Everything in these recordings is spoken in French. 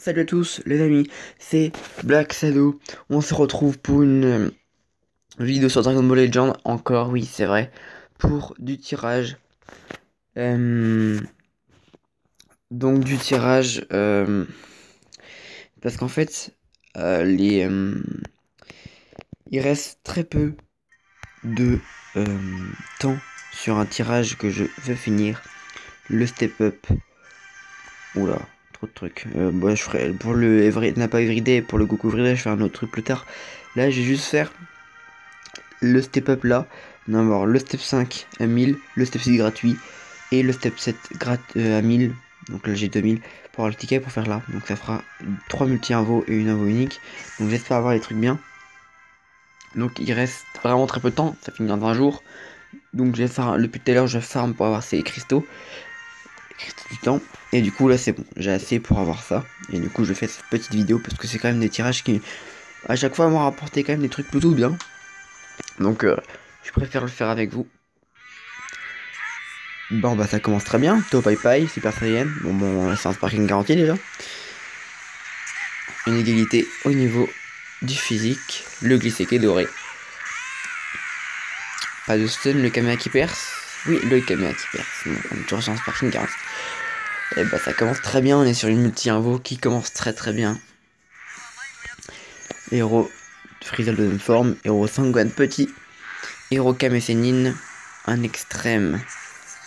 Salut à tous les amis, c'est Black Shadow. On se retrouve pour une vidéo sur Dragon Ball Legend. Encore, oui, c'est vrai, pour du tirage. Donc du tirage, parce qu'en fait, il reste très peu de temps sur un tirage que je veux finir. Le Step Up. Oula, trop de trucs. Je ferai pour le Nappa Everyday et pour le Goku Everyday, je ferai un autre truc plus tard. Là, je vais juste faire le Step Up là. On va avoir le Step 5 à 1000, le Step 6 gratuit et le Step 7 à 1000. Donc là, j'ai 2000 pour avoir le ticket pour faire là. Donc ça fera 3 multi-invos et une invo unique. Donc j'espère avoir les trucs bien. Donc il reste vraiment très peu de temps, ça finit dans 20 jours. Donc je vais faire, depuis tout à l'heure, je farm pour avoir ces cristaux du temps. Et du coup là c'est bon, j'ai assez pour avoir ça. Et du coup je fais cette petite vidéo parce que c'est quand même des tirages qui à chaque fois m'ont rapporté quand même des trucs plutôt bien. Donc je préfère le faire avec vous. Bon bah ça commence très bien. Top Pai, Super Saiyan. Bon c'est un sparking garanti déjà. Une égalité au niveau du physique. Le Gliseke doré. Pas de stun, le Kamea qui perce. Oui, le Kamea qui perce. Donc on est toujours sur un sparking garanti. Et bah ça commence très bien, on est sur une multi-invo qui commence très bien. Héros Frizzle de forme, héros Sangwan petit, héros Kame Sennin, un extrême.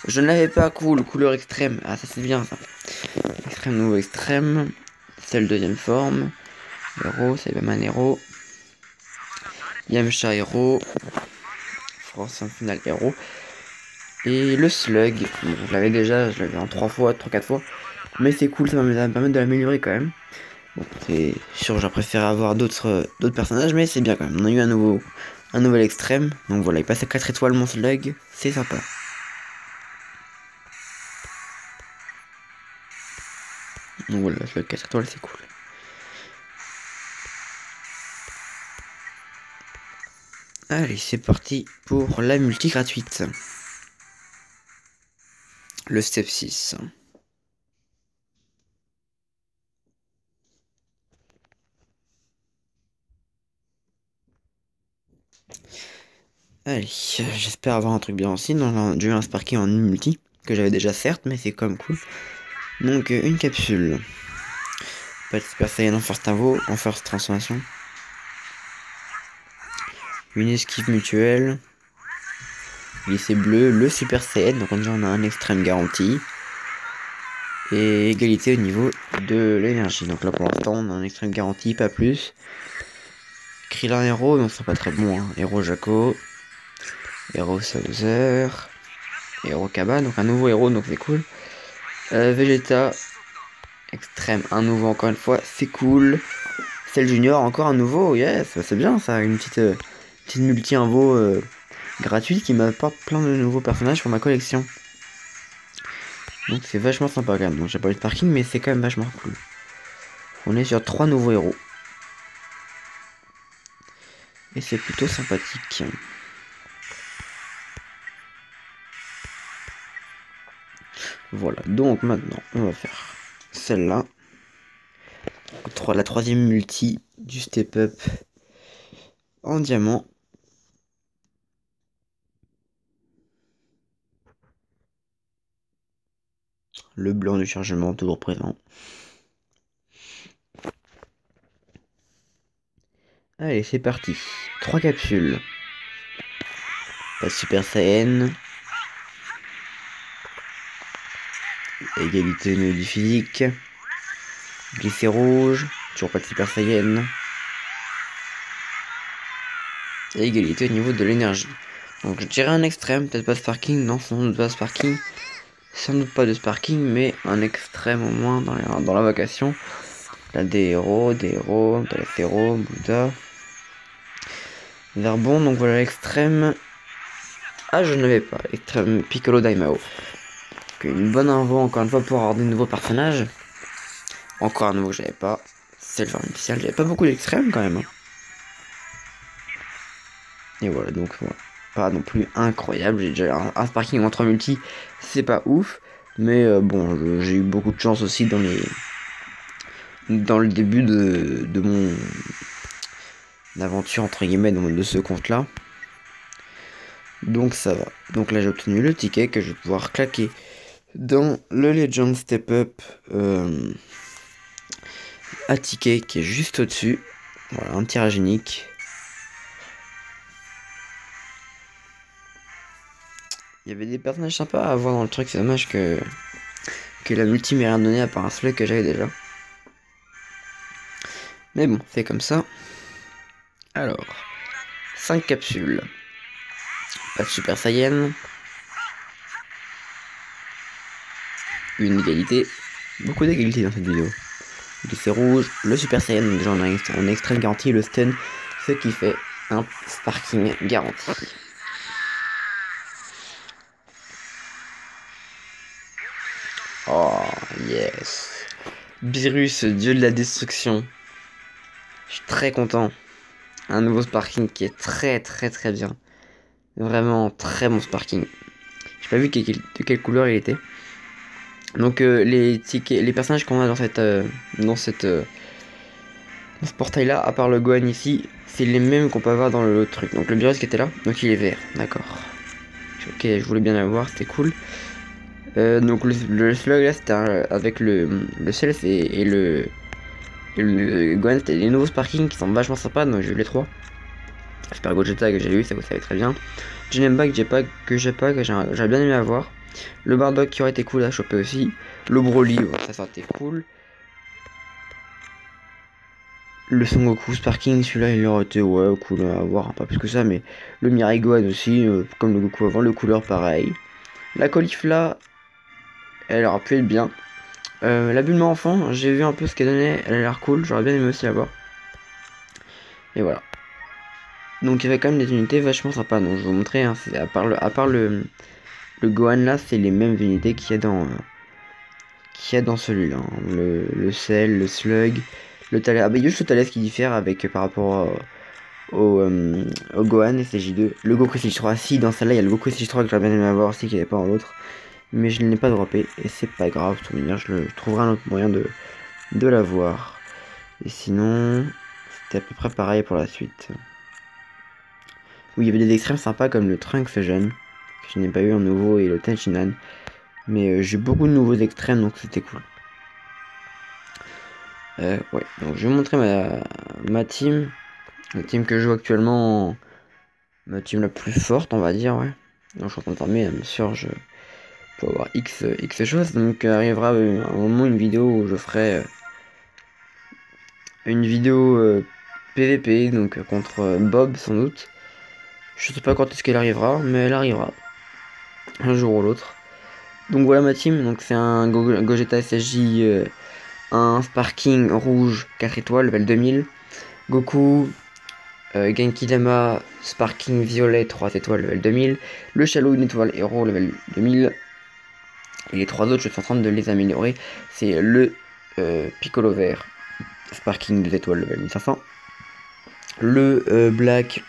Je ne l'avais pas, cool, couleur extrême. Ah ça c'est bien ça. Extrême nouveau extrême. C'est le deuxième forme. Héros, Cyberman héros. Yamcha héros. France en finale héros. Et le slug. Bon, je l'avais déjà, je l'avais en 3 fois, 3-4 fois. Mais c'est cool, ça va me permettre de l'améliorer quand même. Bon, c'est sûr, j'aurais préféré avoir d'autres personnages, mais c'est bien quand même. On a eu un nouvel extrême. Donc voilà, il passe à 4 étoiles mon slug. C'est sympa. Donc voilà, le 4 étoiles, c'est cool. Allez, c'est parti pour la multi gratuite. Le step 6. Allez, j'espère avoir un truc bien aussi. J'ai eu un sparking en multi, que j'avais déjà certes, mais c'est quand même cool. Donc une capsule. Pas de Super Saiyan en first invo, en first transformation. Une esquive mutuelle. Lycée bleu, le Super Saiyan, donc on a un extrême garanti. Et égalité au niveau de l'énergie. Donc là pour l'instant on a un extrême garanti, pas plus. Krillin héros, donc c'est pas très bon. Hein. Héros Jaco. Héros Sauzer. Héros Kaba, donc un nouveau héros, donc c'est cool. Vegeta. Extrême, un nouveau encore une fois, c'est cool. Cell Junior, encore un nouveau, yes, c'est bien ça, une petite multi-invo gratuite qui m'apporte plein de nouveaux personnages pour ma collection. Donc c'est vachement sympa quand même. Donc j'ai pas eu de parking, mais c'est quand même vachement cool. On est sur 3 nouveaux héros. Et c'est plutôt sympathique. Voilà, donc maintenant on va faire celle-là. La troisième multi du step up en diamant. Le blanc du chargement toujours présent. Allez, c'est parti. 3 capsules. Pas de Super Saiyan. Égalité au niveau du physique. Glissé rouge. Toujours pas de Super Saiyan. Et égalité au niveau de l'énergie. Donc je dirais un extrême, peut-être pas de sparking. Non, sans doute pas de sparking. Sans doute pas de sparking, mais un extrême au moins dans la vocation. Là des héros, Talafero, Bouddha. Verbon, donc voilà l'extrême. Ah, je ne l'avais pas. Extrême Piccolo Daimao. Une bonne info encore une fois pour avoir des nouveaux personnages. Encore un nouveau que j'avais pas. C'est le genre initial. J'avais pas beaucoup d'extrêmes quand même. Hein. Et voilà, donc voilà. Pas non plus incroyable. J'ai déjà un sparking en 3 multi. C'est pas ouf. Mais bon, j'ai eu beaucoup de chance aussi dans le début de mon aventure entre guillemets de ce compte là. Donc ça va. Donc là j'ai obtenu le ticket que je vais pouvoir claquer dans le Legend Step Up à ticket qui est juste au-dessus. Voilà, un tirage unique. Il y avait des personnages sympas à avoir dans le truc, c'est dommage que la multi m'ait rien donné à part un slug que j'avais déjà. Mais bon, c'est comme ça. Alors, 5 capsules. Pas de Super Saiyan. Une égalité. Beaucoup d'égalité dans cette vidéo. C'est rouge, le Super Saiyan, déjà on a un extrême garanti, le stun, ce qui fait un sparking garanti. Oh, yes. Beerus, dieu de la destruction. Je suis très content. Un nouveau sparking qui est très bien. Vraiment très bon sparking. J'ai pas vu de quelle couleur il était. Donc les personnages qu'on a dans ce portail là, à part le Gohan ici, c'est les mêmes qu'on peut avoir dans l'autre truc. Donc le Beerus qui était là, donc il est vert, d'accord. Ok, je voulais bien l'avoir, c'était cool. Donc le slug là c'était avec le Cell et le Gohan, c'était les nouveaux sparking qui sont vachement sympas, donc j'ai eu les trois. Super Gogeta que j'ai eu, ça vous savez très bien. Genemba que j'aurais bien aimé avoir. Le Bardock qui aurait été cool à choper aussi. Le Broly, ça aurait été cool. Le Son Goku Sparking, celui-là il aurait été ouais cool à avoir, pas plus que ça, mais le Mirai Gohan aussi, comme le Goku avant, le couleur pareil. La Caulifla, elle aura pu être bien. La Bulma enfant, j'ai vu un peu ce qu'elle donnait, elle a l'air cool, j'aurais bien aimé aussi la voir. Et voilà. Donc il y avait quand même des unités vachement sympas, donc je vais vous montrer, hein, à part le Gohan là, c'est les mêmes unités qu'il y a dans celui-là. Hein. Le Cell, le Slug, le Thales. Ah bah il y a juste le Thales qui diffère avec par rapport au Gohan et CJ2. Le Goku CJ3, si dans celle-là il y a le Goku CJ3 que j'aurais bien aimé avoir aussi, qui n'est pas dans l'autre. Mais je ne l'ai pas droppé et c'est pas grave, de toute manière je trouverai un autre moyen de l'avoir. Et sinon, c'était à peu près pareil pour la suite. Oui, il y avait des extrêmes sympas comme le Trunks jeune, que je n'ai pas eu en nouveau, et le Tenshinhan. Mais j'ai beaucoup de nouveaux extrêmes, donc c'était cool. Ouais, donc je vais vous montrer ma team. La team que je joue actuellement, ma team la plus forte, on va dire, ouais. Donc je suis en train de farmer, bien sûr, je peux avoir X choses. Donc arrivera un moment une vidéo où je ferai une vidéo PVP, donc contre Bob sans doute. Je sais pas quand est-ce qu'elle arrivera, mais elle arrivera. Un jour ou l'autre. Donc voilà ma team, donc c'est un Gogeta SSJ, un Sparking rouge 4 étoiles, level 2000. Goku, Genki Dama, Sparking violet 3 étoiles, level 2000. Le Shallow 1 étoile héros, level 2000. Et les trois autres, je suis en train de les améliorer. C'est le Piccolo vert, Sparking 2 étoiles, level 1500. Le Black,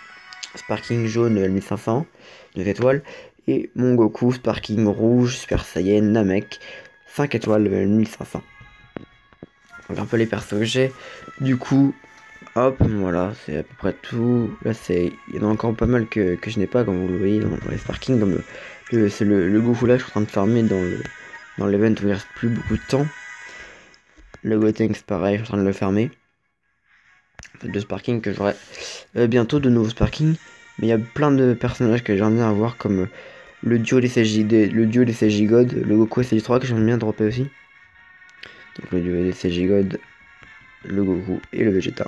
Sparking jaune, level 1500, 2 étoiles. Et mon Goku, Sparking rouge, Super Saiyan, Namek, 5 étoiles, level 1500. Donc un peu les persos que j'ai. Du coup, hop, voilà, c'est à peu près tout. Là, il y en a encore pas mal que je n'ai pas, comme vous le voyez dans les Sparking. Comme c'est le Goku là, je suis en train de farmer dans l'event où il reste plus beaucoup de temps. Le Gotenks, pareil, je suis en train de le fermer. De Sparking que j'aurai bientôt de nouveaux Sparking. Mais il y a plein de personnages que j'aimerais bien avoir, comme le duo des CJ God, le Goku SJ3 que j'aimerais bien dropper aussi. Donc le duo des CJ God, le Goku et le Vegeta.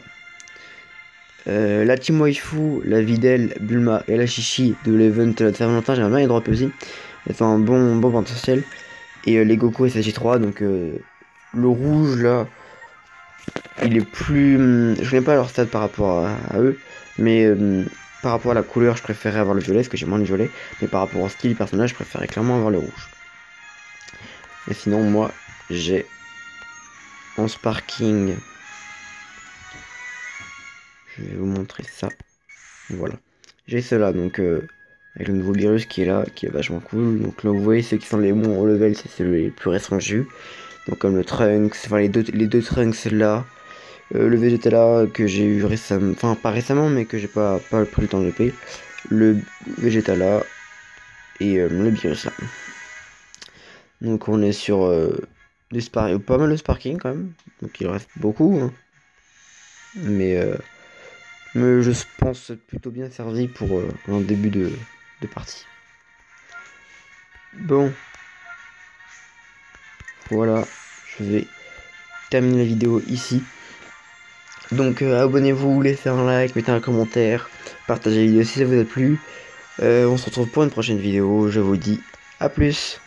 La team waifu, la Videl, Bulma et la Chichi de l'event de Saint-Valentin, j'aimerais bien les dropper aussi. Elles ont un bon potentiel. Et les Goku SJ3, donc le rouge là, il est plus. Je connais pas leur stade par rapport à eux, mais par rapport à la couleur, je préférais avoir le violet parce que j'ai moins de violet. Mais par rapport au style personnage, je préférais clairement avoir le rouge. Et sinon, moi, j'ai en Sparking. Je vais vous montrer ça. Voilà. J'ai cela, donc avec le nouveau Beerus qui est là, qui est vachement cool. Donc là, vous voyez ceux qui sont les bons au level, c'est celui les plus récents que j'ai eu. Donc comme le Trunks, enfin les deux Trunks là. Le Vegeta que j'ai eu récemment, enfin pas récemment mais que j'ai pas pris le temps de payer. Le Vegeta et le Beerus là. Donc on est sur pas mal de Sparking quand même. Donc il reste beaucoup. Hein. Mais je pense plutôt bien servi pour un début de partie. Bon. Voilà. Je vais terminer la vidéo ici. Donc abonnez-vous, laissez un like, mettez un commentaire, partagez la vidéo si ça vous a plu. On se retrouve pour une prochaine vidéo. Je vous dis à plus.